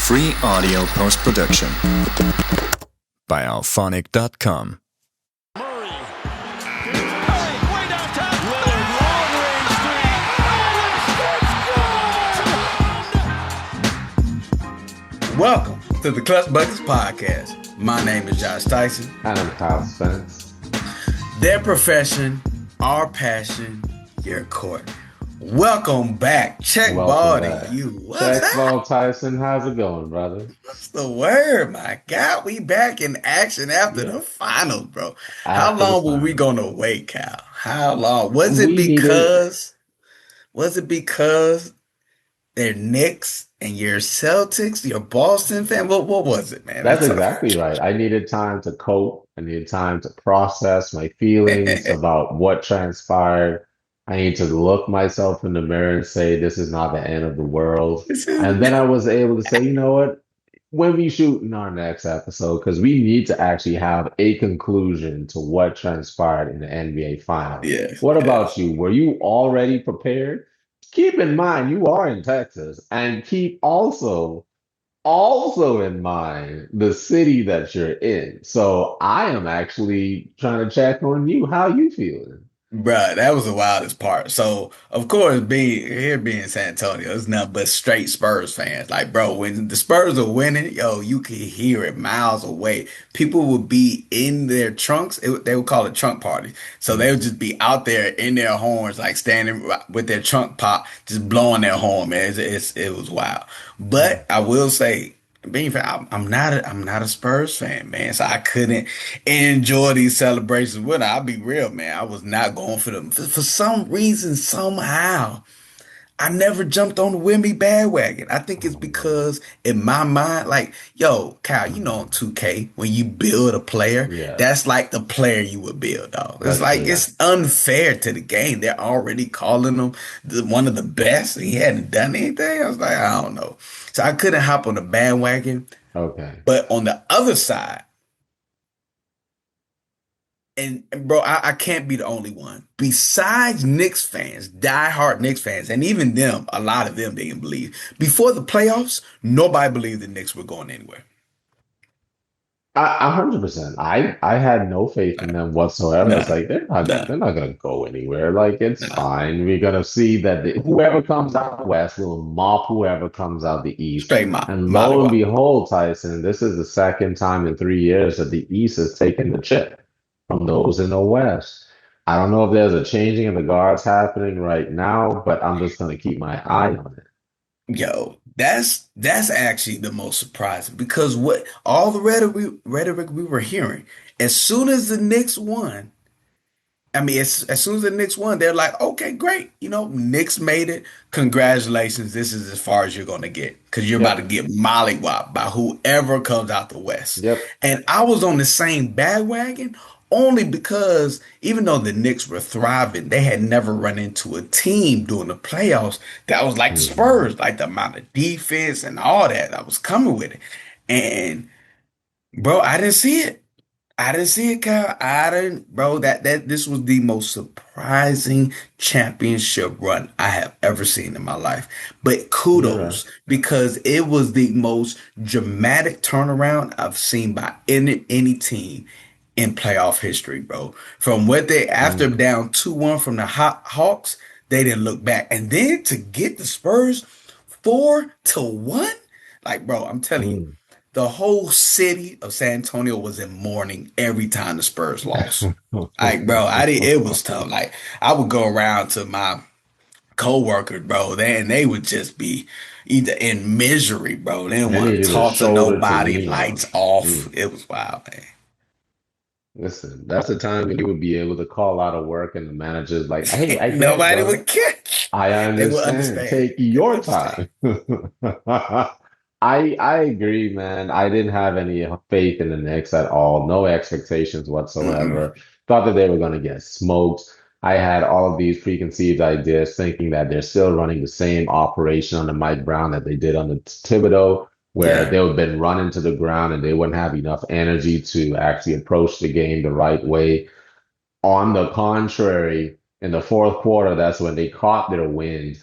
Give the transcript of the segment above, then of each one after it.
Free audio post-production by alphonic.com. Welcome to the Clutch Buckets Podcast. My name is Josh Tyson. And I'm Kyle Spence. Their profession, our passion, your court. Welcome back. Check ball to you. What's Check ball, Tyson. How's it going, brother? What's the word, my God? We back in action after the finals, bro. How long were we gonna wait, Kyle? How long? Was it because they're Knicks and you're Celtics, you're Boston fan? What was it, man? That's exactly right. I needed time to cope. I needed time to process my feelings about what transpired. I need to look myself in the mirror and say, this is not the end of the world. And then I was able to say, you know what? When we shoot in our next episode, because we need to actually have a conclusion to what transpired in the NBA Finals. What about you? Were you already prepared? Keep in mind, you are in Texas, and keep also in mind the city that you're in. So I am actually trying to check on you. How you feeling? Bruh, that was the wildest part. So, of course, being San Antonio, it's nothing but straight Spurs fans. Like, bro, when the Spurs are winning, yo, you can hear it miles away. People would be in their trunks. They would call it trunk party. So they would just be out there in their horns, like standing with their trunk pop, just blowing their horn, man. It was wild. But I will say, being fair, I'm not a Spurs fan, man. So I couldn't enjoy these celebrations with her. I'll be real, man. I was not going for them. For some reason, somehow, I never jumped on the Wemby bandwagon. I think it's because in my mind, like, yo, Kyle, you know, on 2K, when you build a player, that's like the player you would build, dog. It's it's unfair to the game. They're already calling him one of the best. He hadn't done anything. I was like, I don't know. So I couldn't hop on the bandwagon. Okay. But on the other side, and bro, I can't be the only one. Besides Knicks fans, diehard Knicks fans, and even them, a lot of them didn't believe. Before the playoffs, nobody believed the Knicks were going anywhere. 100%. I had no faith in them whatsoever. It's like they're not gonna go anywhere. Like it's fine. We're gonna see that whoever comes out west will mop whoever comes out the east. Straight mop. And lo and behold, Tyson, this is the second time in 3 years that the East has taken the chip from those in the West. I don't know if there's a changing of the guards happening right now, but I'm just gonna keep my eye on it. Yo, that's actually the most surprising because what all the rhetoric we were hearing, as soon as the Knicks won, I mean, as soon as the Knicks won, they're like, okay, great. You know, Knicks made it. Congratulations. This is as far as you're going to get because you're about to get mollywopped by whoever comes out the West. And I was on the same bandwagon only because even though the Knicks were thriving, they had never run into a team during the playoffs that was like the Spurs, like the amount of defense and all that was coming with it. And bro, I didn't see it. Kyle. Bro, this was the most surprising championship run I have ever seen in my life. But kudos, because it was the most dramatic turnaround I've seen by any team in playoff history, bro. From what after down 2-1 from the Hawks, they didn't look back. And then to get the Spurs 4-1, like, bro, I'm telling you, the whole city of San Antonio was in mourning every time the Spurs lost. Like, bro, it was tough. Like, I would go around to my coworkers, bro, and they would just be either in misery, bro. They didn't want to talk to nobody, lights off. It was wild, man. Listen, that's the time when you would be able to call out of work and the manager's like, hey, nobody would care. I understand. Take your time. I agree, man. I didn't have any faith in the Knicks at all. No expectations whatsoever. Thought that they were going to get smoked. I had all of these preconceived ideas thinking that they're still running the same operation under Mike Brown that they did under Thibodeau, where they would have been running to the ground and they wouldn't have enough energy to actually approach the game the right way. On the contrary, in the fourth quarter, that's when they caught their wind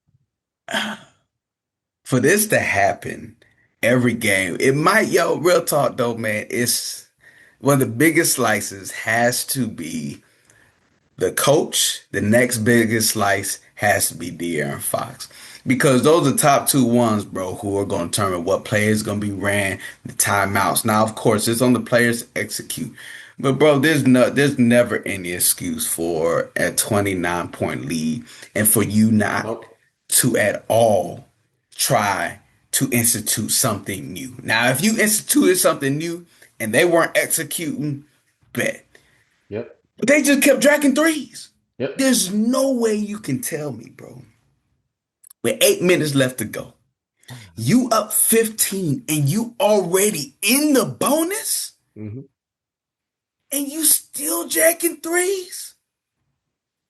For this to happen every game, it might, yo, real talk though, man, it's one of the biggest slices has to be the coach. The next biggest slice has to be De'Aaron Fox. Because those are the top two ones, bro, who are going to determine what players going to be ran, the timeouts. Now, of course, it's on the players to execute. But bro, there's never any excuse for a 29-point lead and for you not Nope. to at all try to institute something new. Now, if you instituted something new and they weren't executing, bet. Yep. But they just kept dragging threes. Yep. There's no way you can tell me, bro, with 8 minutes left to go, you up 15 and you already in the bonus Hmm. and you still jacking threes?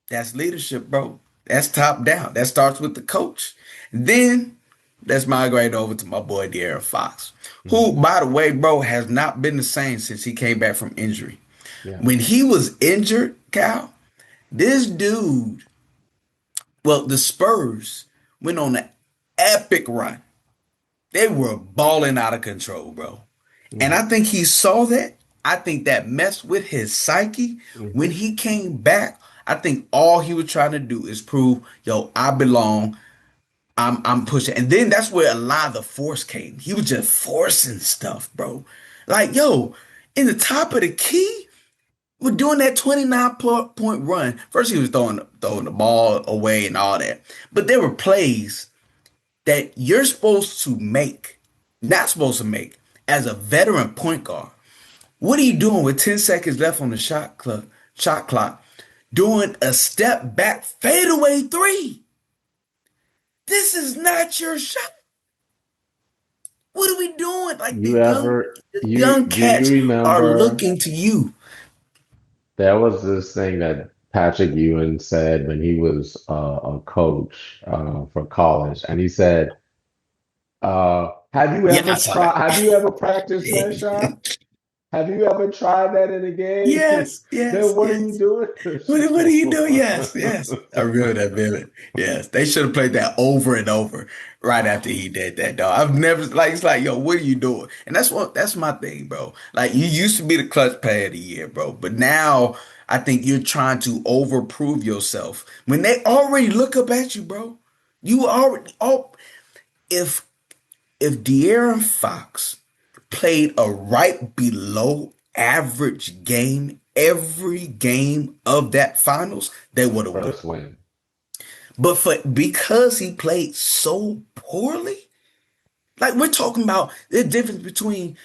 That's leadership, bro. That's top down. That starts with the coach. Then let's migrate over to my boy De'Aaron Fox, who, Hmm. by the way, bro, has not been the same since he came back from injury. Yeah. When he was injured, Cal, this dude, well, the Spurs went on an epic run. They were balling out of control, bro. And Hmm. I think he saw that. I think that messed with his psyche. When Hmm. he came back, I think all he was trying to do is prove, yo, I belong. I'm pushing. And then that's where a lot of the force came. He was just forcing stuff, bro. Like, yo, in the top of the key, we're doing that 29-point run. First, he was throwing the ball away and all that. But there were plays that you're supposed to make, not supposed to make, as a veteran point guard. What are you doing with 10 seconds left on the shot clock? Doing a step back fadeaway three. This is not your shot. What are we doing? Like You ever the you young do you cats are remember looking to you. there was this thing that Patrick Ewing said when he was a coach for college, and he said, Yeah, I saw that. have you ever practiced that shot? Have you ever tried that in a game? Yes, yes, Then what are you yes. doing?" What are you doing? Yes, yes. I remember that vivid. Yes. They should have played that over and over right after he did that, dog. I've never like it's like, yo, what are you doing? And that's my thing, bro. Like you used to be the clutch player of the year, bro. But now I think you're trying to overprove yourself. When they already look up at you, bro. You already if if De'Aaron Fox played a right below average game every game of that finals, they would have won. First win. But because he played so poorly, like we're talking about the difference between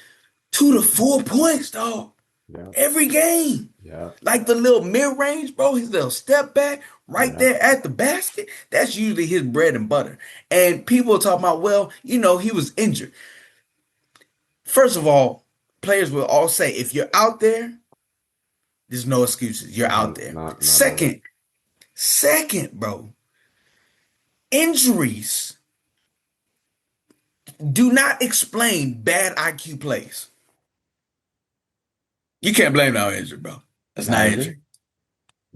2 to 4 points, dog, Yeah, every game. yeah, Like the little mid range, bro, his little step back right yeah. there at the basket. That's usually his bread and butter. And people are talking about, well, he was injured. First of all, players will all say, if you're out there, there's no excuses. You're out None, there. none of it. Second, bro, injuries do not explain bad IQ plays. You can't blame it on injury, bro. That's I not agree. injury.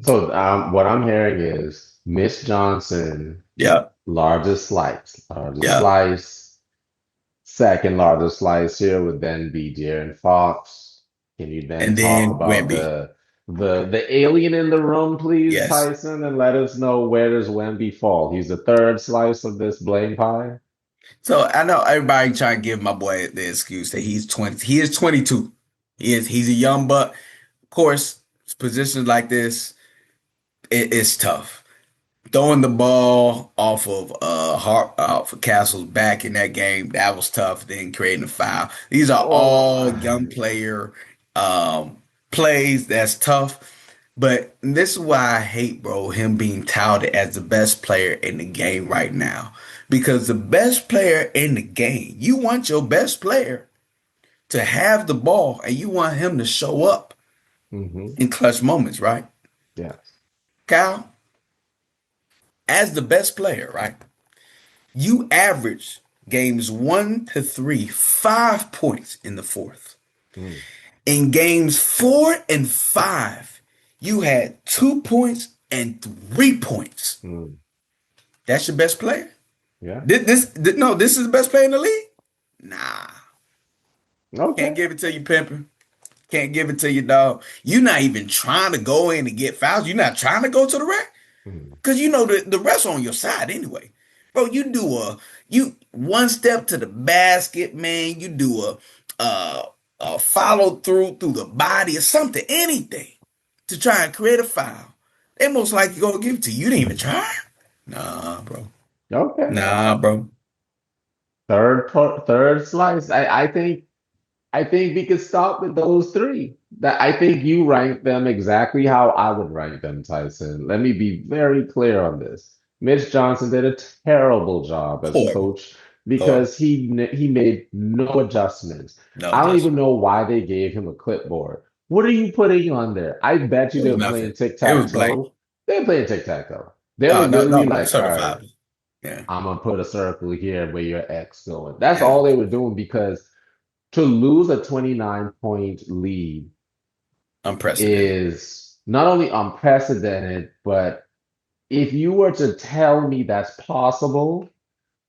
So what I'm hearing is Miss Johnson, Yeah, largest yeah. slice, second largest slice here would then be De'Aaron Fox. Can you then And talk then about Wemby. the alien in the room, please, Yes. Tyson, and let us know where does Wemby fall? He's the third slice of this blame pie. So I know everybody trying to give my boy the excuse that he's 20. He is 22. He's a young buck. Of course, positions like this, it's tough. Throwing the ball off of off of Castle's back in that game, that was tough. Then creating a foul. These are Well, all young player um, plays. That's tough. But this is why I hate, bro, him being touted as the best player in the game right now. Because the best player in the game, you want your best player to have the ball and you want him to show up hmm in clutch moments, right? yes. Kyle, as the best player, right? You average games 1 to 3, 5 points in the fourth. Mm, In games 4 and 5, you had 2 points and 3 points. mm. That's your best player. Yeah. No, this is the best player in the league. Nah, can't Okay. give it to you, pimping. Can't give it to you, dog. You're not even trying to go in and get fouls. You're not trying to go to the rack. Mhm. Cause you know the refs on your side anyway. Bro, you one step to the basket, man. You do uh a follow through the body or something, anything to try and create a foul. They most likely gonna give it to you. You didn't even try. Nah, bro. Okay. Nah, bro. Third slice. I think we could stop with those three. That I think you rank them exactly how I would rank them, Tyson. Let me be very clear on this. Mitch Johnson did a terrible job as Horrible. coach Horrible. because he made no adjustments. No I don't even adjustment. know why they gave him a clipboard. What are you putting on there? I bet you It was they're playing nothing. It was blank. tic-tac-toe. They're playing tic-tac-toe. They were No, literally no, like, all right, certified. Yeah. I'm gonna put a circle here where your X going. That's Yeah. all they were doing because to lose a 29 point lead Unprecedented. is not only unprecedented, but if you were to tell me that's possible,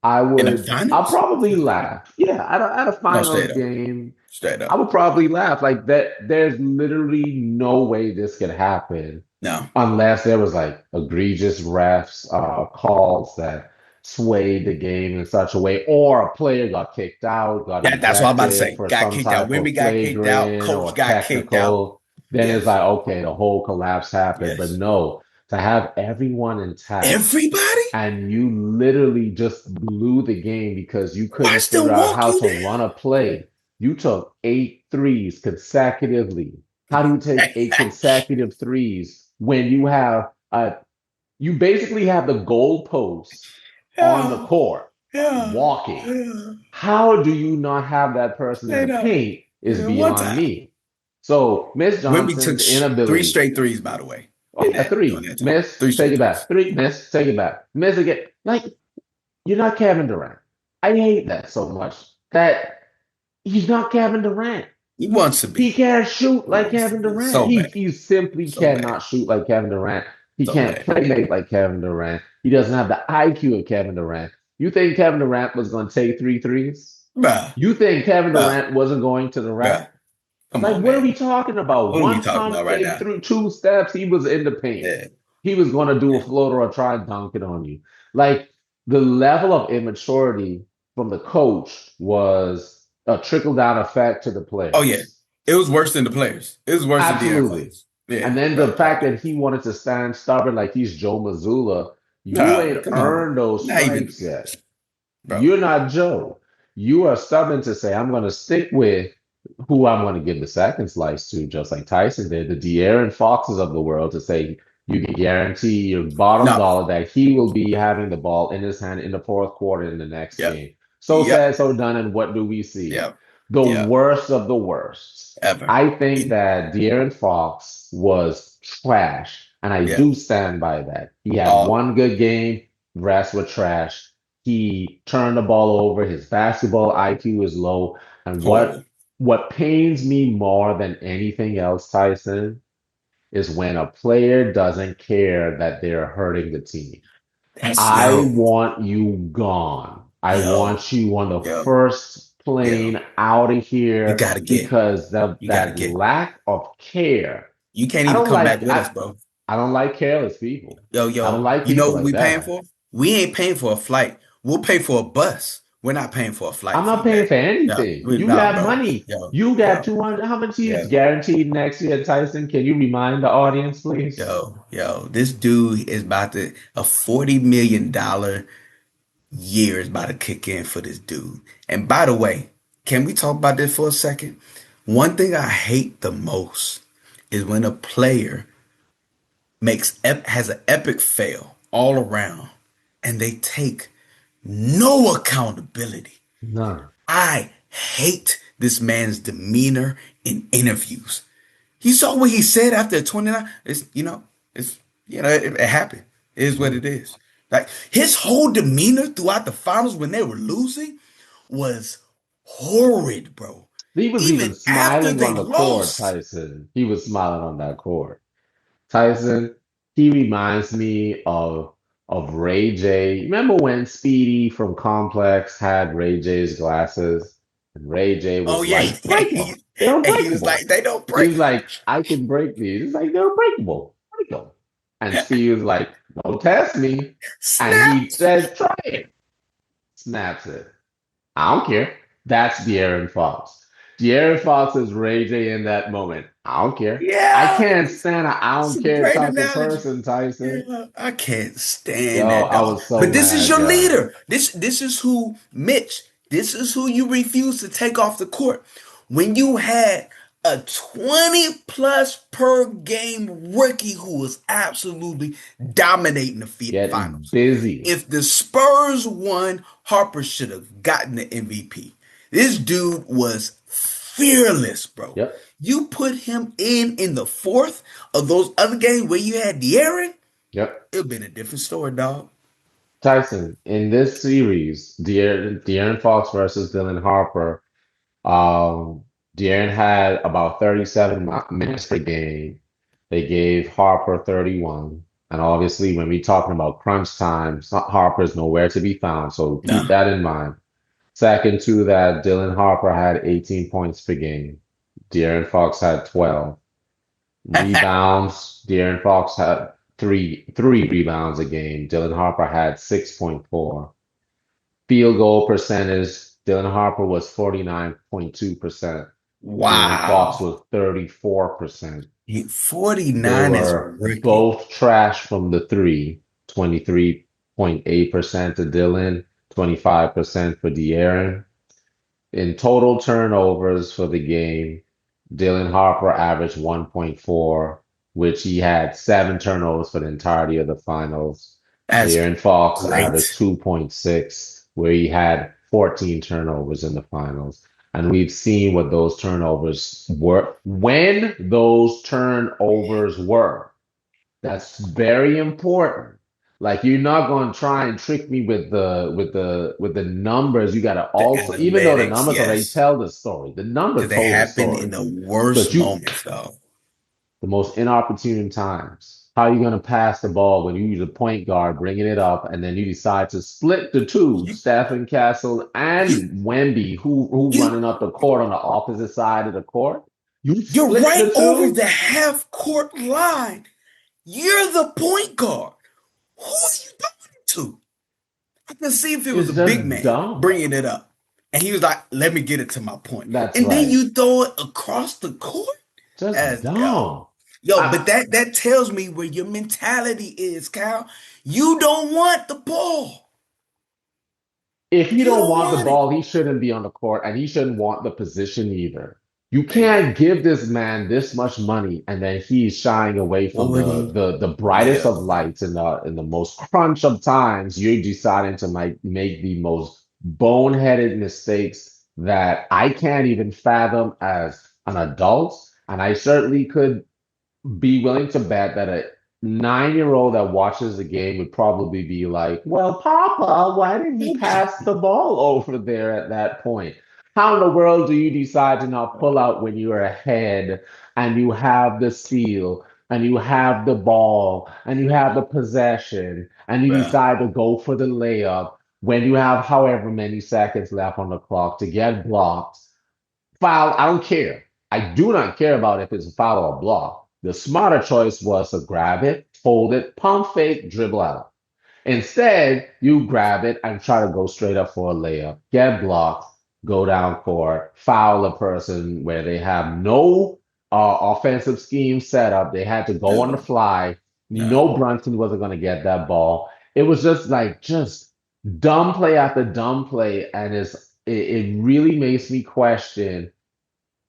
In the I'll finals? probably laugh. Yeah, at a No, straight finals up. game, Straight I up. would probably laugh. Like that, there's literally no way this could happen No. unless there was like egregious refs, calls that swayed the game in such a way, or a player got kicked out, got That's what I'm about to ejected say. for Got some kicked out. type Wimby of got kicked out. flagrant Coach or got kicked out. technical, then it's Yes. like, okay, the whole collapse happened. But Yes. no, to have everyone intact Everybody? and you literally just blew the game because you couldn't Watch figure them out walk how you to run a play. You took 8 threes consecutively. How do you take down. 8 consecutive threes when you basically have the goalposts on the Yeah. court Yeah. walking? Yeah. How do you not have that person in the Straight up. paint is Yeah, one beyond time. me. So Miss Wimby took Johnson's three inability. straight threes, by the way, Oh yeah, during three. that time. Miss, Three take straight it threes. back. Three, miss, take it back. Miss again. Like you're not Kevin Durant. I hate that so much. That he's not Kevin Durant. He wants to He be. can't shoot He like wants to Kevin be. Durant. So He bad. he simply So bad. cannot shoot like Kevin Durant. He So can't bad. play make like Kevin Durant. He doesn't have the IQ of Kevin Durant. You think Kevin Durant was going to take three threes? Bruh. You think Kevin Bruh. Durant wasn't going to the Bruh. rack? Come Like, on, what are we man. talking about? What are we One talking pump about right fake now? through 2 steps, he was in the paint. Yeah. He was going to do a Yeah. floater or try and dunk it on you. Like, the level of immaturity from the coach was a trickle down effect to the Oh yeah. players. It was worse than the players. It was worse than the Absolutely. athletes. Yeah, And then the without a fact doubt. that he wanted to stand stubborn like he's Joe Mazzulla, you No, ain't come on. earned those Not even, stripes yet. bro. You're not Joe. You are stubborn to say, I'm going to stick with who I'm going to give the second slice to, just like Tyson did, the De'Aaron Foxes of the world, to say you can guarantee your bottom No. dollar that he will be having the ball in his hand in the fourth quarter in the next Yep. game. So Yep. said, so done. And what do we see? Yep. The Yep. worst of the worst. Ever. I think It- that De'Aaron Fox was trash, and I yeah. do stand by that. He had All one good game, rest were trash. He turned the ball over. His basketball IQ is low. And horrible. what pains me more than anything else, Tyson, is when a player doesn't care that they're hurting the team. That's I yo, want you gone. I yo, want you on the yo, first yo. plane out of You here gotta get. because You gotta that get. lack of care. You can't I even don't come back like with us, bro. I don't like careless people. Yo, I don't yo, like you know people what like we paying that. for? We ain't paying for a flight. We'll pay for a bus. We're not paying for a I'm flight for not you paying back. for No, anything. You no, got bro. money. Yo, You got yo, 200. How much is yo, guaranteed next year, Tyson? Can you remind the audience, please? yo. This dude is about to a $40 million year is about to kick in for this dude. And by the way, can we talk about this for a second? One thing I hate the most is when a player has an epic fail all around and they take no accountability. None. I hate this man's demeanor in interviews. You saw what he said after 29. It's it happened. It is what Yeah. it is. Like his whole demeanor throughout the finals when they were losing was horrid, bro. He was even Even after smiling they on the court, lost. Tyson. He was smiling on that court. Tyson, he reminds me of of Ray J. Remember when Speedy from Complex had Ray J's glasses? And Ray J Oh was yeah, like, break them. They're and he was like, unbreakable. they don't He break. was like, I can break these. He's like, they're unbreakable. Break them. And Speedy was like, don't test me. And he Snaps. says, try it. Snaps it. I don't care. That's De'Aaron Fox. De'Aaron Fox is Ray J in that moment. I don't care. I Yeah, can't stand a I it's don't a care great type of analogy. person, Tyson. Yeah, I can't stand Yo, that I dog. was so But this is mad, your yo. leader. This is who Mitch. This is who you refuse to take off the court. When you had a 20 plus per game rookie who was absolutely dominating the Getting finals. busy. If the Spurs won, Harper should have gotten the MVP. This dude was fearless, bro. Yep, You put him in the fourth of those other games where you had De'Aaron, yep. it'd been a different story, dog. Tyson, in this series, De'Aaron Fox versus Dylan Harper, De'Aaron had about 37 minutes per game. They gave Harper 31. And obviously, when we're talking about crunch time, Harper's nowhere to be found. So keep No. that in mind. Second to that, Dylan Harper had 18 points per game. De'Aaron Fox had 12. Rebounds, De'Aaron Fox had three rebounds a game. Dylan Harper had 6.4. Field goal percentage, Dylan Harper was 49.2%. De'Aaron Fox Wow. was 34%. They 49 as a were rookie. both trash from the three, 23.8% to Dylan, 25% for De'Aaron. In total turnovers for the game, Dylan Harper averaged 1.4, which he had 7 turnovers for the entirety of the finals. That's De'Aaron Fox averaged great. 2.6, where he had 14 turnovers in the finals. And we've seen what those turnovers were. When those turnovers were. That's very important. Like you're not going to try and trick me with the numbers. You got to The also, even though the analytics, numbers already yes. tell the story, the number Because they told the happen in story. the worst But you, moments, though. the most inopportune times. How are you going to pass the ball when you use a point guard bringing it up, and then you decide to split the two, You, Stephen Castle you, and Wemby, who you, running up the court on the opposite side of the court? You you're split right the over two? the half court line. You're the point guard. Who are you doing it to? I can see if it was a It's big just man dumb. bringing it up. And he was like, let me get it to my point. That's And then right. you throw it across the court? Just As yo. dumb. Yo, but I, that tells me where your mentality is, Kyle. You don't want the ball. if you You don't don't want the want it. ball, he shouldn't be on the court and he shouldn't want the position either. You Baby. can't give this man this much money and then he's shying away from 40 the brightest of million. lights in the most crunch of times. You're deciding to make the most boneheaded mistakes that I can't even fathom as an adult. And I certainly could be willing to bet that a 9-year-old that watches the game would probably be like, well, Papa, why didn't he pass the ball over there at that point? How in the world do you decide to not pull out when you're ahead and you have the steal and you have the ball and you have the possession and you Well, decide to go for the layup when you have however many seconds left on the clock to get blocked? Foul, I don't care. I do not care about if it's a foul or a block. The smarter choice was to grab it, hold it, pump fake, dribble out. Instead, you grab it and try to go straight up for a layup, get blocked, go down court, foul a person where they have no offensive scheme set up. They had to go on the no, fly. You no. know Brunson wasn't going to get that ball. It was just like just dumb play after dumb play, and it really makes me question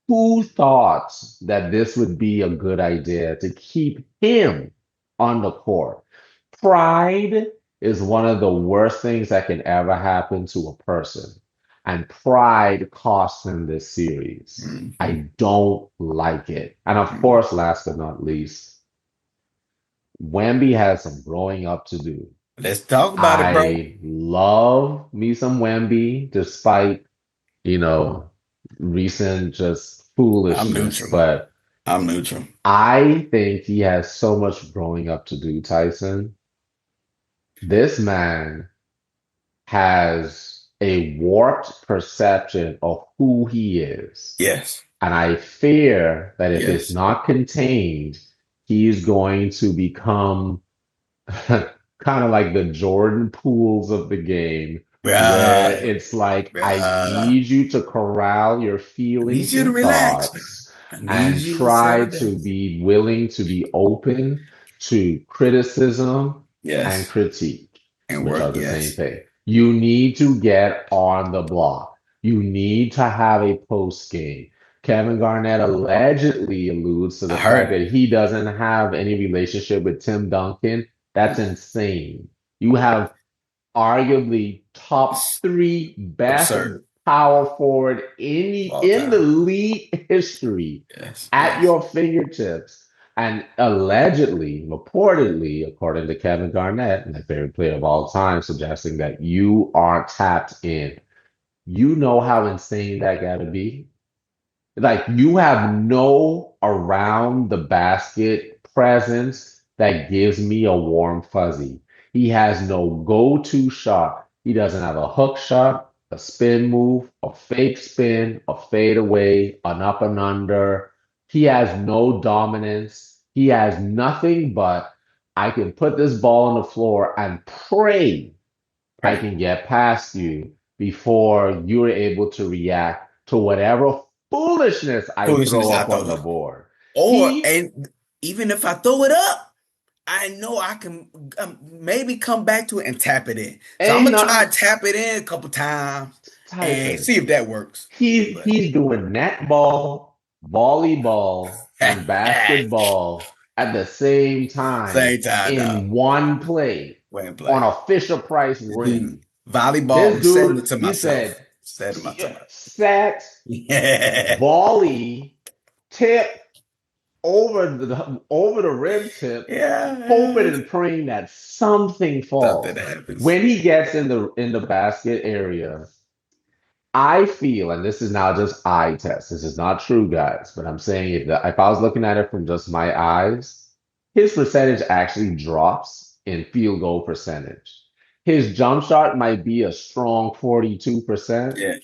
who thought that this would be a good idea to keep him on the court? Pride is one of the worst things that can ever happen to a person. And pride cost him this series. Mhm, I don't like it. And of mhm. course, last but not least, Wemby has some growing up to do. Let's talk about it, bro. I love me some Wemby, despite you know, recent just I'm foolishness. neutral. But I'm neutral. I think he has so much growing up to do, Tyson. This man has a warped perception of who he is. Yes. And I fear that if it's Yes. not contained, he's going to become kind of like the Jordan Pools of the game, where Bruh. it's like, I Bruh. need you to corral your I need feelings you to and relax. thoughts I need and you to settle try down. to be willing to be open to criticism and Yes. critique, And which work. are the same Yes. thing. You need to get on the block. You need to have a post game. Kevin Garnett allegedly alludes to I the heard fact it. that he doesn't have any relationship with Tim Duncan. That's insane. You have arguably top It's three best absurd. power forward Of all in the time. league history Yes. at Yes. your fingertips. And allegedly, reportedly, according to Kevin Garnett, my favorite player of all time, suggesting that you are tapped in. You know how insane that gotta be? Like you have no around the basket presence that gives me a warm fuzzy. He has no go-to shot. He doesn't have a hook shot, a spin move, a fake spin, a fade away, an up and under. He has no dominance. He has nothing but I can put this ball on the floor and pray I Right. can get past you before you're able to react to whatever foolishness I Foolishness throw I up throw on the up. board. Or He and even if I throw it up, I know I can maybe come back to it and tap it in. So I'm ain't gonna try to not tap it in a couple times and Tyson. see if that works. But He's doing netball, volleyball, and basketball at the same time same time, dog. in one play Way and on play. a Fisher Price Do ring. volleyball. This I'm setting dude, it to he myself. said, Setting it to myself. set, Yeah. volley, tip, over the rim tip, hoping Yeah. and praying that something Something falls. happens. When he gets in the basket area, I feel, and this is now just eye test. This is not true, guys, but I'm saying if I was looking at it from just my eyes, his percentage actually drops in field goal percentage. His jump shot might be a strong 42%. Yeah.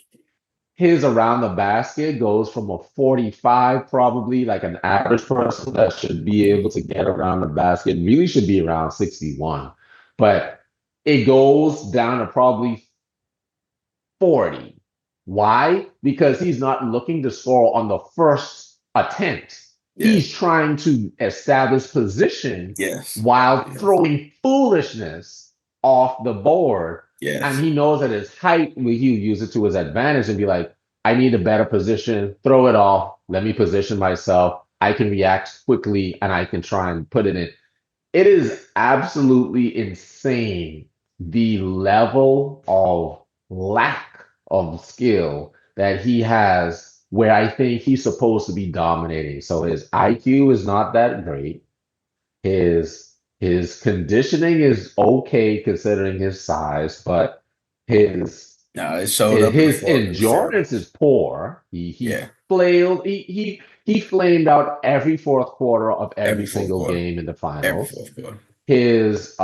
His around the basket goes from a 45, probably like an average person that should be able to get around the basket, really should be around 61. But it goes down to probably 40. Why? Because he's not looking to score on the first attempt. Yes. He's trying to establish position Yes. while Yes. throwing foolishness off the board. And Yes. he knows that his height, he'll use it to his advantage and be like, I need a better position, throw it off, let me position myself. I can react quickly and I can try and put it in. It is absolutely insane the level of lack of skill that he has where I think he's supposed to be dominating. So his IQ is not that great. His conditioning is okay considering his size, but his No, it showed up in the his fourth quarter. endurance is poor. He Yeah. flailed. He flamed out every fourth quarter of every Every fourth single quarter. game in the Every finals. fourth quarter. His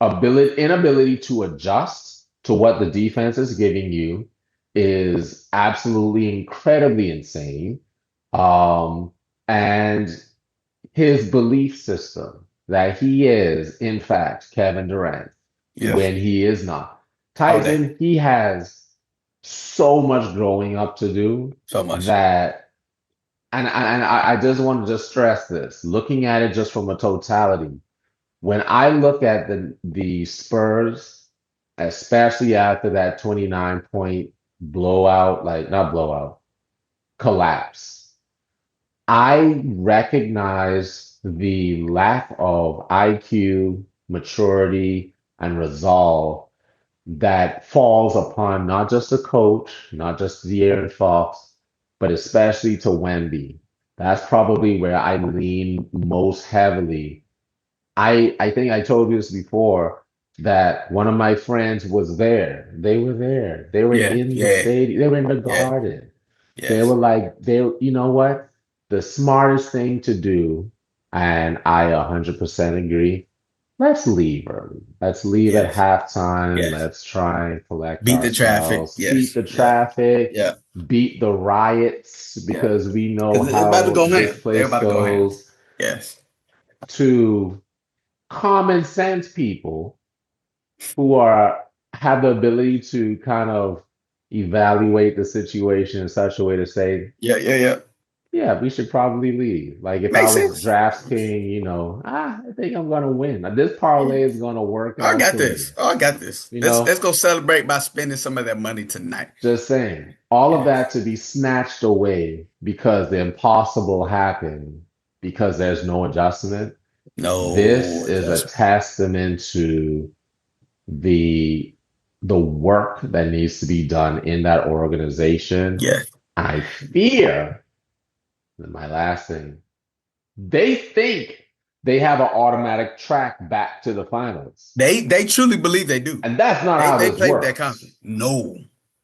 ability inability to adjust to what the defense is giving you is absolutely incredibly insane. Um, and his belief system that he is, in fact, Kevin Durant Yes. when he is not. All day. Tyson, he has so much growing up to do So much. that, and I just want to just stress this, looking at it just from a totality. When I look at the Spurs, especially after that 29 point blowout, like not blowout, collapse, I recognize the lack of IQ, maturity, and resolve that falls upon not just the coach, not just De'Aaron Fox, but especially to Wemby. That's probably where I lean most heavily. I think I told you this before that one of my friends was there. They were there. They were Yeah. in the Yeah. stadium. They were in the Yeah. garden. They were Yes. like, you know what? The smartest thing to do, and I 100% agree, let's leave early. Let's leave at Yes, halftime. yes. Let's try and collect Beat the traffic. ourselves, beat Yes, the yeah, traffic, yeah, beat the riots yeah. because we know Because it's about to how go this ham. They're place about to go ham. goes Yes. to common sense people who are have the ability to kind of evaluate the situation in such a way to say, Yeah, yeah, yeah. yeah, we should probably leave. Like if I Makes was sense. DraftKings, I think I'm gonna win. This parlay is gonna work I out got for me. this. Oh, I got this. You Let's know, go celebrate by spending some of that money tonight. just saying, all of Yes. that to be snatched away because the impossible happened because there's no adjustment. No This is a adjustment. testament to the the work that needs to be done in that organization. Yeah. I fear that my last thing, they think they have an automatic track back to the finals. They truly believe they do. And that's not how They this play with that confidence. works. No,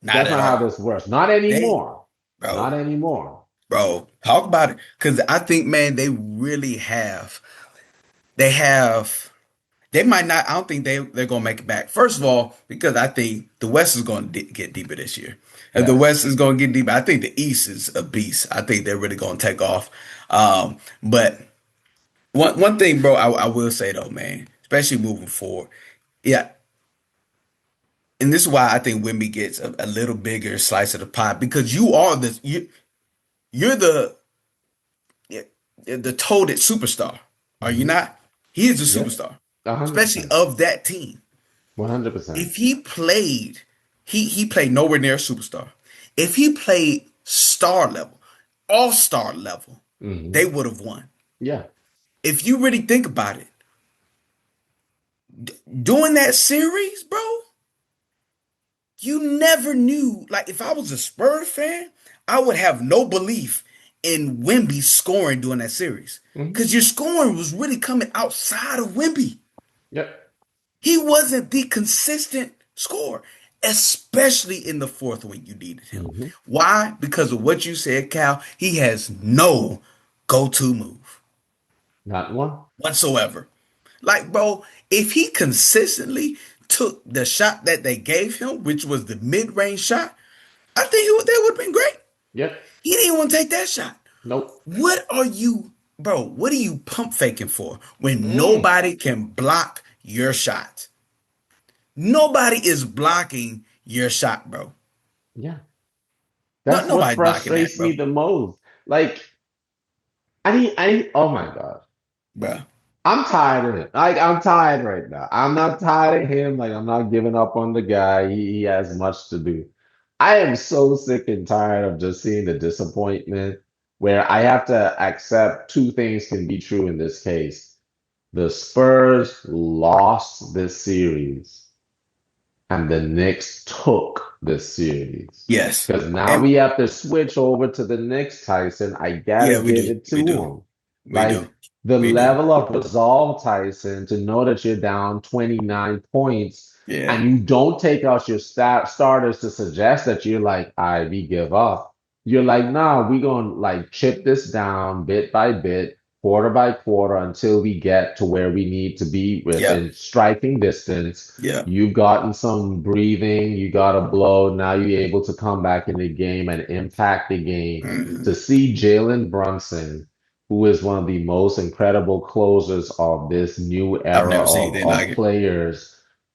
not That's at not how all. this works. Not They, anymore. Not bro, anymore. bro, talk about it. Because I think, man, they really have. They have. They might not. I don't think they're gonna make it back. First of all, because I think the West is gonna get deeper this year. If the West Yes. is gonna get deeper, I think the East is a beast. I think they're really gonna take off. But one thing, bro, I will say though, man, especially moving forward, yeah, and this is why I think Wimby gets a little bigger slice of the pie because you're the toted superstar, are you Hmm. not? He is a Yep. superstar, especially 100%. of that team. 100%. If he played, he played nowhere near a superstar. If he played star level, all star level, they Hmm. would have won. Yeah. If you really think about it, during that series, bro, you never knew. Like, if I was a Spurs fan, I would have no belief in Wemby scoring during that series. Hmm. Because your scoring was really coming outside of Wemby. Yep. He wasn't the consistent scorer, especially in the fourth when you needed him. Hmm. Why? Because of what you said, Cal. He has no go-to move Not one. whatsoever. Like, bro, if he consistently took the shot that they gave him, which was the mid-range shot, I think that would have been great. Yep. He didn't want to take that shot. Nope. What are you, bro? What are you pump faking for when Mm. nobody can block your shot? Nobody is blocking your shot, bro. Yeah. No, That's what nobody's blocking that, frustrates me bro. the most. Like, oh my God. Bro. I'm tired of it. Like, I'm tired right now. I'm not tired of him. Like, I'm not giving up on the guy. He has much to do. I am so sick and tired of just seeing the disappointment where I have to accept two things can be true in this case. The Spurs lost this series and the Knicks took this series. Yes. Because now And we have to switch over to the Knicks, Tyson. I gotta yeah, we give do. it We to do. him. We do. Like the We do. level of resolve, Tyson, to know that you're down 29 points Yeah. and you don't take out your starters to suggest that you're like, we give up. You're like, nah, we gonna like chip this down bit by bit, quarter by quarter until we get to where we need to be Yeah. within striking distance. Yeah. You've gotten some breathing, you got a blow. Now you're able to come back in the game and impact the game. Mhm. To see Jalen Brunson, who is one of the most incredible closers of this new I've era never seen anything of like it. players,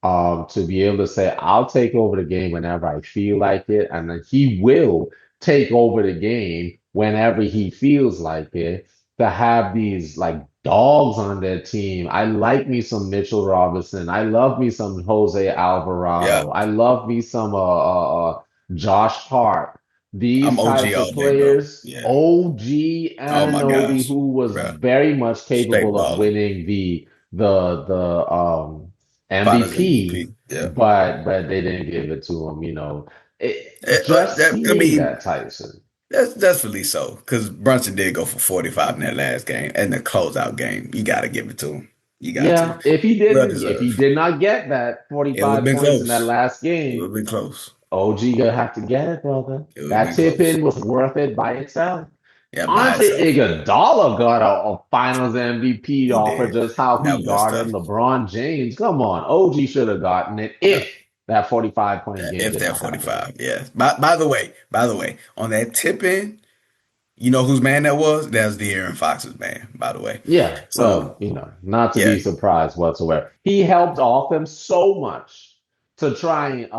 to be able to say, I'll take over the game whenever I feel like it, and then he will take over the game whenever he feels like it. To have these like dogs on their team. I like me some Mitchell Robinson. I love me some Jose Yeah. Alvarado. I love me some Josh Hart. I'm These OG types all of day, bro. players, Yeah. OG Oh my Anunoby, gosh. who was Bro. very much Straight capable of balling. winning the Finals MVP, MVP. Yeah. but they didn't give it to him. Just I seeing mean, that Tyson. that's really so. Because Brunson did go for 45 in that last game. And the closeout game, you got to give it to him. You got to. Yeah, Well if he deserved. did not get that It would have 45 been points in that close. last It would game, have been close. OG gonna have to get it, brother. It would have That been tip close. in was worth it by itself. Yeah, by Andre itself. Iguodala got a Finals MVP He off of did. just how That he was guarded tough. LeBron James. Come on, OG should have gotten it Yeah. if that 45-point game If did they're not happen. 45. Yeah. By the way, on that tip in, you know whose man that was? That was De'Aaron Fox's man, by the way. Yeah, So, well, not to yeah. be surprised whatsoever. He helped off them so much to try and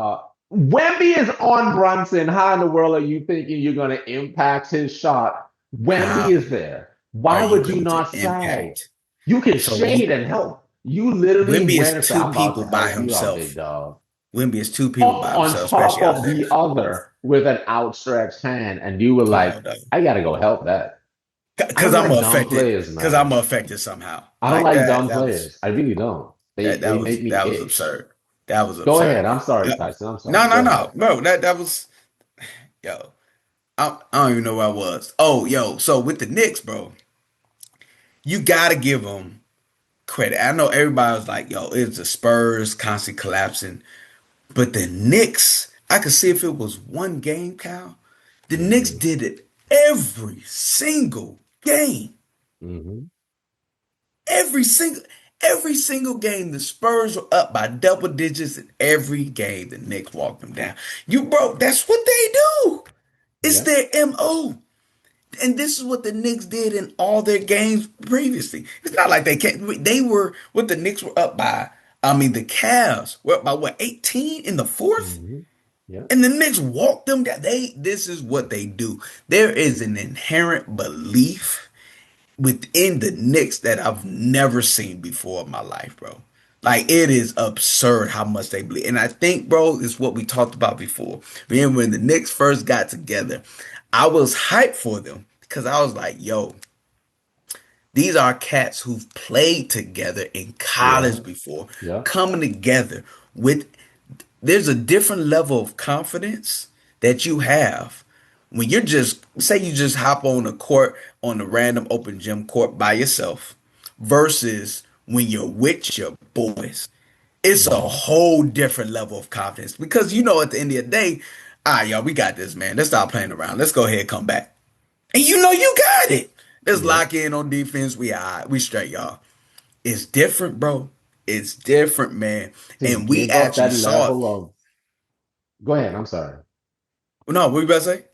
Wemby is on Brunson. How in the world are you thinking you're going to impact his shot? Wemby How is there. are Why you would you going to not sag? impact? You can So you shade and help. You literally Wimby went is and said, two I'm about people to by help you out, big himself. dog. Wimby is two people by On himself, top especially out of there. the other with an outstretched hand, and you were Come on, like, dog. I gotta go help that. I Because don't I'm like dumb affected. players, Because man. I'm affected somehow. I don't Like like that. dumb players. I really don't. They make me That was itch. absurd. That was Go ahead. absurd. I'm sorry, Yeah. Tyson. I'm No, sorry. no, Go no, ahead. bro. That was yo. I don't even know where I was. Oh, yo. So with the Knicks, bro, you gotta give them credit. I know everybody was like, yo, it's the Spurs constantly collapsing. But the Knicks, I could see if it was one game, Cal, the Knicks Hmm. did it every single game. Hmm. Every single every single game, the Spurs were up by double digits in every game. The Knicks walked them down. You bro, that's what they do. It's Yeah. their MO. And this is what the Knicks did in all their games previously. It's not like they can't. They were what the Knicks were up by. I mean, the Cavs were up by what 18 in the fourth, Hmm. Yeah. and the Knicks walked them down. This is what they do. There is an inherent belief within the Knicks that I've never seen before in my life, bro. Like it is absurd how much they believe. And I think, bro, is what we talked about before. When the Knicks first got together, I was hyped for them because I was like, yo, these are cats who've played together in college Yeah. before, Yeah. coming together with there's a different level of confidence that you have when you're just say you just hop on a court on a random open gym court by yourself versus when you're with your boys. It's a Hmm. whole different level of confidence because you know at the end of the day, all right, y'all, we got this, man. Let's stop playing around. Let's go ahead and come back. And you know you got it. Let's Yeah. lock in on defense. We all right. We straight, y'all. It's different, bro. It's different, man. To And we give up actually that saw it. level of, go ahead. I'm sorry. No, what you about to say?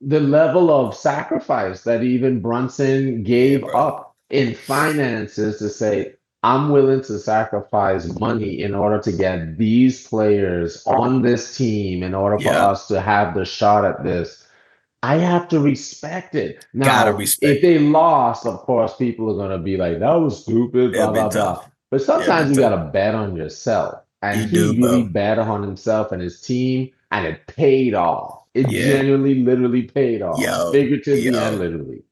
The level of sacrifice that even Brunson Yeah, gave bro. up in finances to say, I'm willing to sacrifice money in order to get these players on this team, in order for Yeah. us to have the shot at this. I have to respect it. Gotta Now, if respect it. they lost, of course, people are going to be like, that was stupid, It'll blah, be blah, blah. tough. But It'll be sometimes you got tough. to bet on yourself. And You he do, really bro. bet on himself and his team, and it paid off. It Yeah. genuinely, literally paid off, Yo, figuratively and yo, literally.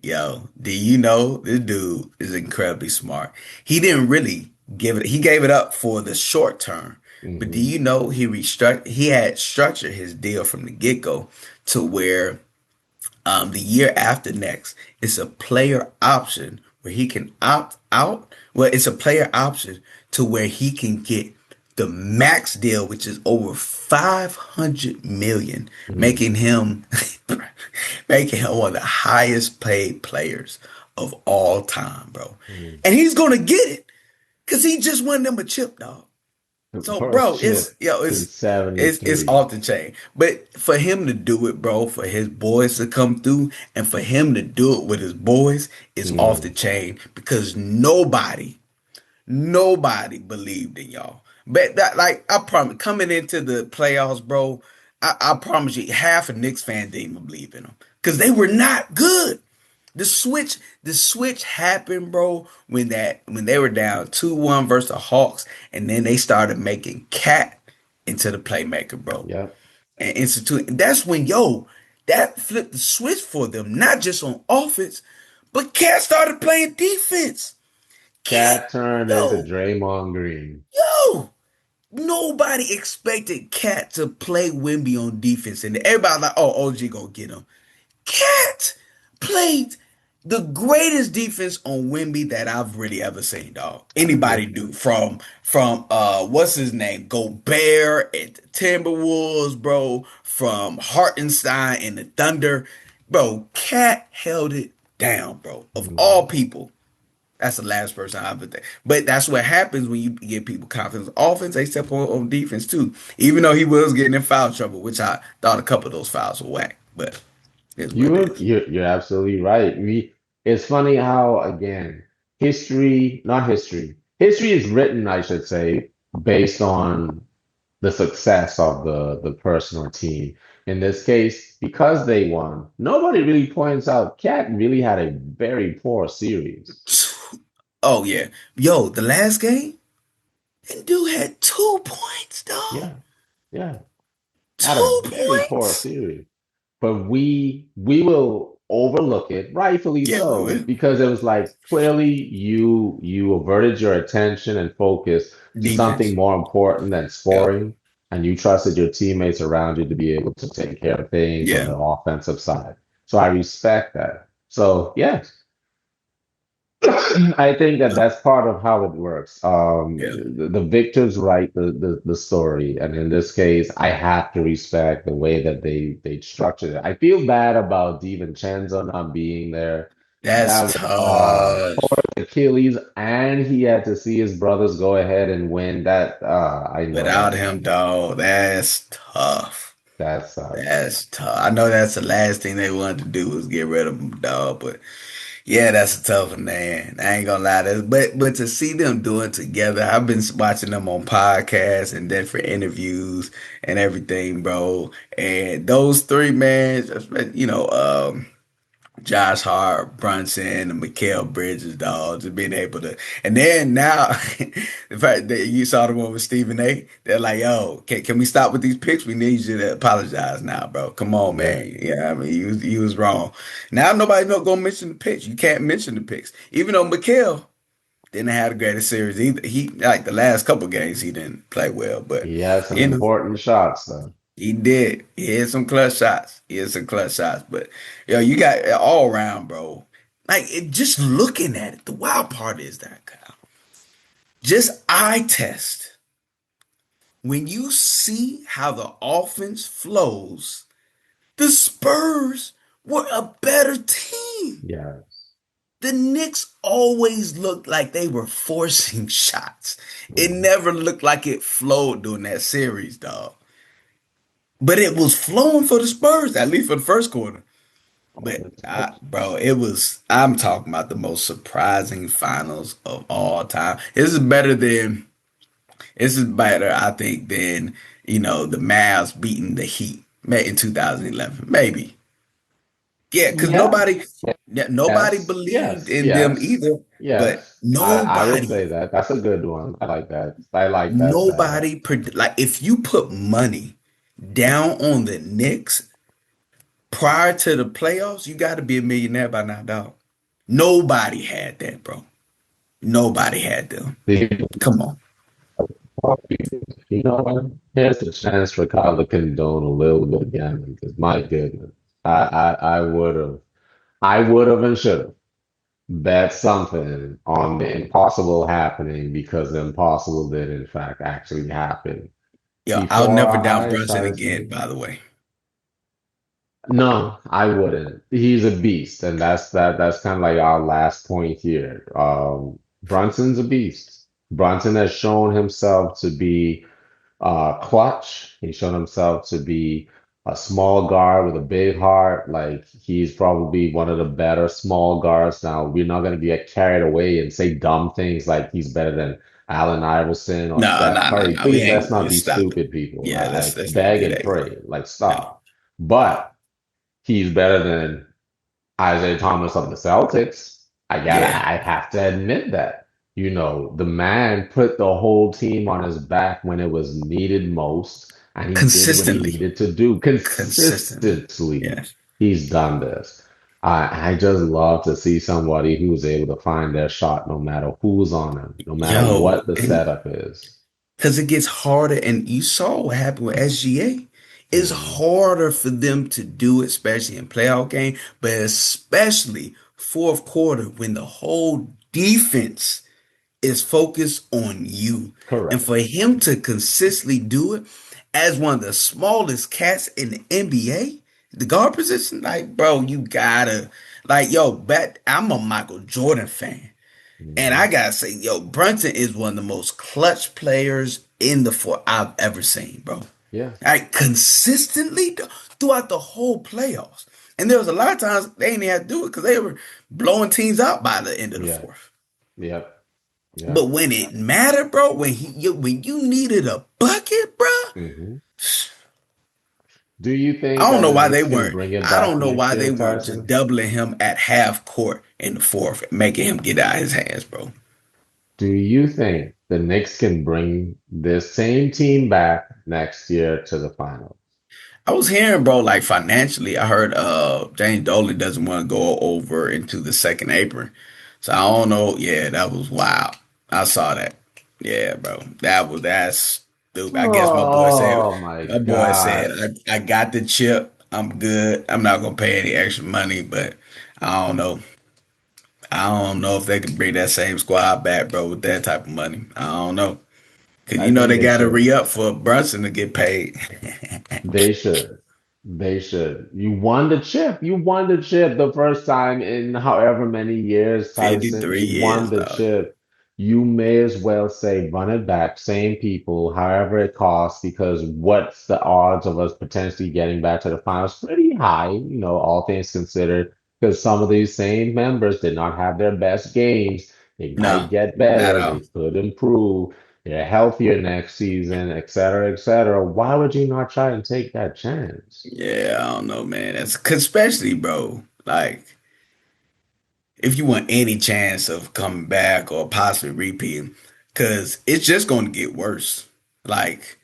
yo. Do you know this dude is incredibly smart? He didn't really give it, he gave it up for the short term. But do Hmm. you know he had structured his deal from the get-go to where the year after next, it's a player option where he can opt out. Well, it's a player option to where he can get the max deal, which is over 500 million, making Hmm. him making him one of the highest paid players of all time, bro. Hmm. And he's gonna get it because he just won them a chip, dog. The So, first bro, chip since it's 73. off the chain. But for him to do it, bro, for his boys to come through, and for him to do it with his boys, is off the Hmm. chain because nobody believed in y'all. But that, like, I promise, coming into the playoffs, bro, I promise you, half of Knicks fans didn't even believe in them because they were not good. The switch happened, bro, when they were down 2-1 versus the Hawks, and then they started making Cat into the playmaker, bro. Yep. And institute. And that's when that flipped the switch for them, not just on offense, but Cat started playing defense. Cat, Cat turned into yo, Draymond Green. yo. Nobody expected Cat to play Wimby on defense, and everybody like, oh, OG gonna get him. Cat played the greatest defense on Wemby that I've really ever seen, dog. I Anybody agree. do from what's his name? Gobert at the Timberwolves, bro, from Hartenstein and the Thunder. Bro, Cat held it down, bro. Of all Mhm. people, that's the last person I ever think. But that's what happens when you give people confidence. Offense, they step on defense too. Even though he was getting in foul trouble, which I thought a couple of those fouls were whack, but it's what it is. You're absolutely right. It's funny how again, history is written, I should say, based on the success of the person or team. In this case, because they won, nobody really points out Cat really had a very poor series. Oh yeah. Yo, the last game, that dude had 2 points, dog. Yeah, yeah. Had a Two very poor points? series. But we will overlook it, rightfully Yeah, we so, will. because it was like clearly you averted your attention and focus to something Defense. more important than Yeah. scoring, and you trusted your teammates around you to be able to take care of things on Yeah. the offensive side. So I respect that. So yes, I think that that's part of how it works. Yeah. The victors write the story, and in this case, I have to respect the way that they structured it. I feel bad about DiVincenzo not being there. That's That was hard. tough. Achilles, and he had to see his brothers go ahead and win. That I know Without that him, dog, that's tough. that sucks. That's tough. I know that's the last thing they wanted to do was get rid of him, dog. But yeah, that's a tough one, man. I ain't gonna lie. But to see them doing together, I've been watching them on podcasts and different interviews and everything, bro. And those three, man, you know, Josh Hart, Brunson, and Mikal Bridges, dog, just being able to, and then now, the fact that you saw the one with Stephen A, they're like, "Yo, can we stop with these picks? We need you to apologize now, bro. Come on, Yeah. man. Yeah, I mean, you was wrong. Now nobody's not gonna mention the picks. You can't mention the picks, even though Mikal didn't have the greatest series either. He like the last couple games he didn't play well, but He had some you know. important shots though. He did. He had some clutch shots. He had some clutch shots. But yo, you got all around, bro. Like just looking at it, the wild part is that Kyle. Just eye test. When you see how the offense flows, the Spurs were a better team. Yeah. The Knicks always looked like they were forcing shots. It Mhm. never looked like it flowed during that series, dog. But it was flowing for the Spurs, at least for the first quarter. But bro, it was. I'm talking about the most surprising finals of all time. This is better than. This is better, I think, than the Mavs beating the Heat in 2011. Maybe, yeah, because Yeah. nobody Yes, believed yes, in them yes, either. But yes. I would nobody, say that. That's a good one. I like that. I like that better. like if you put money down on the Knicks prior to the playoffs, you got to be a millionaire by now, dog. Nobody had that, bro. Nobody had them. The- Come on. You know what? Here's the chance for Kyle to condone a little bit of gambling because my goodness, I would have and should have bet something on the impossible happening because the impossible did in fact actually happen Yo, I'll before never our doubt eyes, Brunson honestly. again, by the way. No, I wouldn't. He's a beast, and that's kind of like our last point here. Brunson's a beast. Brunson has shown himself to be clutch. He's shown himself to be a small guard with a big heart. Like he's probably one of the better small guards. Now, we're not going to get carried away and say dumb things like he's better than Allen Iverson or No, Steph no, no, Curry. no. We Please, let's ain't. not Let's be stop it. stupid, people. Yeah, let's Like let's not beg do and that. pray. Like No. stop. But he's better than Isaiah Thomas of the Celtics. Yeah. I have to admit that. The man put the whole team on his back when it was needed most, and he did what he Consistently. needed to do Consistently. consistently. Yes. He's done this. I just love to see somebody who's able to find their shot no matter who's on him, no matter Yo, what the and setup is. because it gets harder, and you saw what happened with SGA. It's Mhm. harder for them to do, especially in playoff game, but especially fourth quarter when the whole defense is focused on you. And Correct. for him to consistently do it as one of the smallest cats in the NBA, The guard position, like, bro, you gotta, like, yo, I'm a Michael Jordan fan. And I Hmm. gotta say, yo, Brunson is one of the most clutch players in the four I've ever seen, bro. Yeah, Like consistently throughout the whole playoffs. And there was a lot of times they didn't have to do it because they were blowing teams out by the end of the yeah, fourth. yep, But yep. when it mattered, bro, when you needed a bucket, bro, Hmm. Do you think I don't that know the why they Knicks can weren't. bring it I back don't know next why year, they weren't just Tyson? doubling him at half court in the fourth, and making him get out of his hands, bro. Do you think the Knicks can bring this same team back next year to the finals? I was hearing, bro, like financially, I heard James Dolan doesn't want to go over into the second apron. So I don't know. Yeah, that was wild. I saw that. Yeah, bro. That's stupid. I guess Oh my my boy said, gosh. I got the chip. I'm good. I'm not gonna pay any extra money, but I don't know. I don't know if they can bring that same squad back, bro, with that type of money. I don't know. Cause I you know think they they gotta should. re-up for Brunson to get paid. They should. They should. You won the chip. You won the chip the first time in however many years, Tyson. 53 You won years, the dog. chip. You may as well say run it back, same people, however it costs, because what's the odds of us potentially getting back to the finals? Pretty high, all things considered, because some of these same members did not have their best games. They might No, get not at better. They all. could improve. They're healthier next season, et cetera, et cetera. Why would you not try and take that chance? Yeah, I don't know, man. That's 'cause especially, bro. Like, if you want any chance of coming back or possibly repeating, because it's just going to get worse. Like,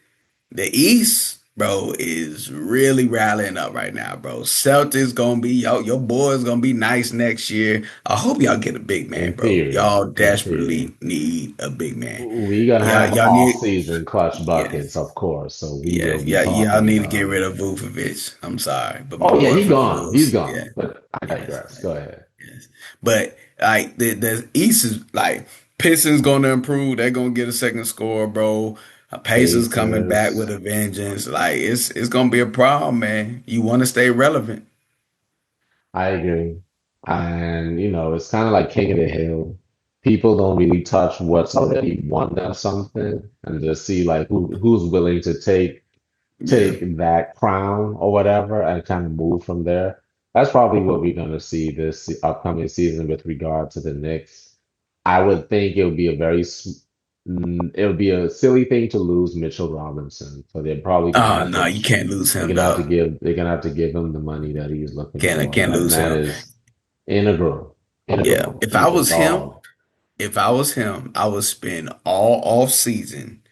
the East, bro, is really rallying up right now, bro. Celtics gonna be your boys gonna be nice next year. I hope y'all get a big man, In bro. theory, Y'all in theory. desperately need a big man. We gonna Yeah, have y'all need. off-season clutch Yeah, buckets, of course. So we yeah, will be yeah. Y'all talking need to get about rid it. of Vucevic. I'm sorry, but my Oh yeah, boy he from the gone. He's Wolves. Yeah, gone. But I yes, digress. Go ahead. yes. But like the East is like Pistons gonna improve. They're gonna get a second score, bro. Pacers coming back with Pacers. a vengeance. Like it's gonna be a problem, man. You want to stay relevant. I agree. And it's kind of like King of the Hill. People don't really touch what's already won them something and just see like who's willing to Yeah. take that crown or whatever and kind of move from there. That's probably what we're going to see this upcoming season with regard to the Knicks. I would think it would be it would be a silly thing to lose Mitchell Robinson. So they're probably gonna Oh have no, to you can't lose they're him, gonna have to dog. give him the money that he's looking Can't for. can't And lose that him. is integral. Yeah. Integral. He's a dog. If I was him, I would spend all off season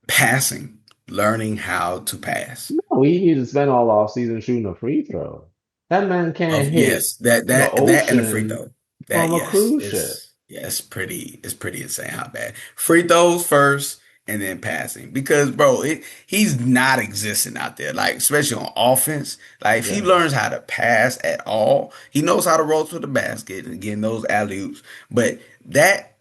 passing, learning how to pass. No, he needs to spend all off season shooting a free throw. That man Of can't hit yes, that the that that and the free ocean throw. That from a yes, cruise ship. it's it's pretty insane how bad. Free throws first and then passing. Because bro, he's not existing out there. Like especially on offense. Like if he Yeah. learns how to pass at all, he knows how to roll to the basket and getting those alley-oops. But that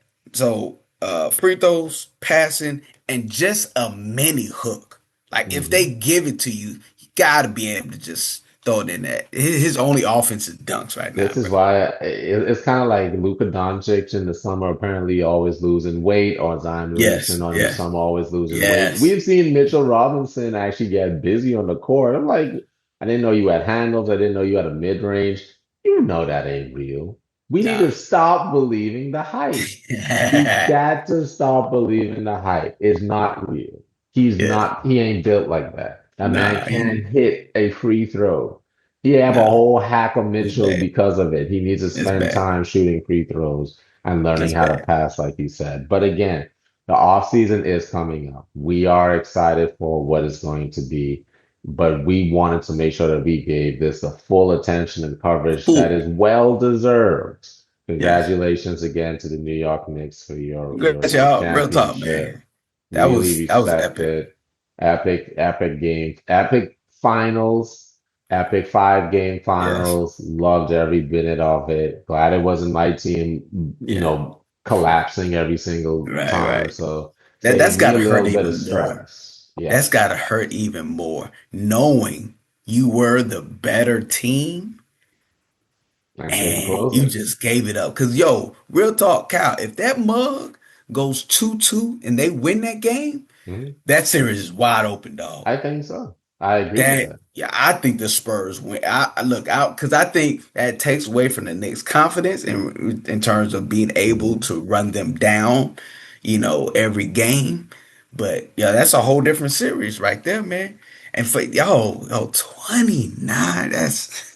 free throws, passing, and just a mini hook. Like if Hmm. they give it to you, you gotta be able to just throw it in that. His only offense is dunks right now, This is bro. why it's kind of like Luka Doncic in the summer, apparently always losing weight, or Zion Yes, Williamson on the yes, summer always losing weight. yes. We've seen Mitchell Robinson actually get busy on the court. I'm like, I didn't know you had handles. I didn't know you had a mid range. You know that ain't real. We need Nah. to stop believing the hype. We got to stop believing the hype. It's not real. Yeah. He ain't built like that. That man Nah, can't hit a free throw. He have a nah. whole hack of It's Mitchell bad. because of it. He needs to It's spend bad. time shooting free throws and learning It's how to bad. pass, like you said. But again, the off season is coming up. We are excited for what it's going to be, but we wanted to make sure that we gave this the full attention and coverage that Fool. is well deserved. Yes. Congratulations again to the New York Knicks for Congrats, your y'all. Real talk, championship. man. Really That was respect epic. it. Epic game, epic finals, epic 5 game Yes. finals. Loved every minute of it. Glad it wasn't my team, Yeah. collapsing every single Right, time. right. So That's saved me a gotta hurt little bit of even more. stress. That's Yes. gotta hurt even more. Knowing you were the better team And couldn't and close you it. just gave it up. Cause yo, real talk, Kyle, if that mug goes 2-2 and they win that game, Mhm. that series is wide open, dog. I think so. I agree with That that. yeah, I think the Spurs win. I look out because I think that takes away from the Knicks' confidence in terms of being able Mhm. to run them down, every game. But yeah, that's a whole different series right there, man. And for yo, 29, that's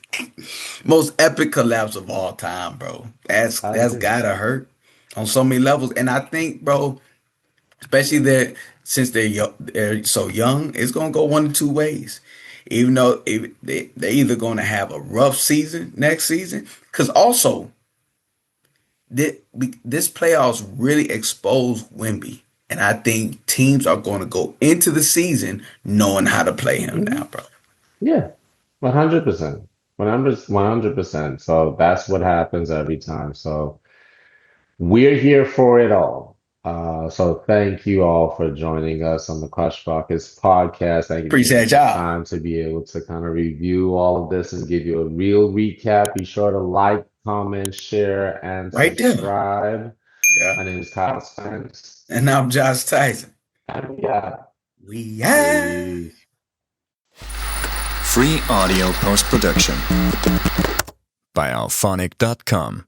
most epic collapse of all time, bro. I That's agree. gotta hurt on so many levels. And I think, bro, especially that since they're so young, it's gonna go one of two ways. Even though they're either gonna have a rough season next season, because also this playoffs really exposed Wemby, and I think teams are going to go into the season knowing how to play him now, Mhm. bro. Yeah, 100%. 100%. So that's what happens every time. So we're here for it all. So thank you all for joining us on the Crush Buckets podcast. Thank you for giving Appreciate us the y'all. time to be able to kind of review all of this and give you a real recap. Be sure to like, comment, share, and Right there. subscribe. Yeah. My name is Kyle Spence. And I'm Josh Tyson. And yeah, We out. peace. Free audio post production by alphonic.com.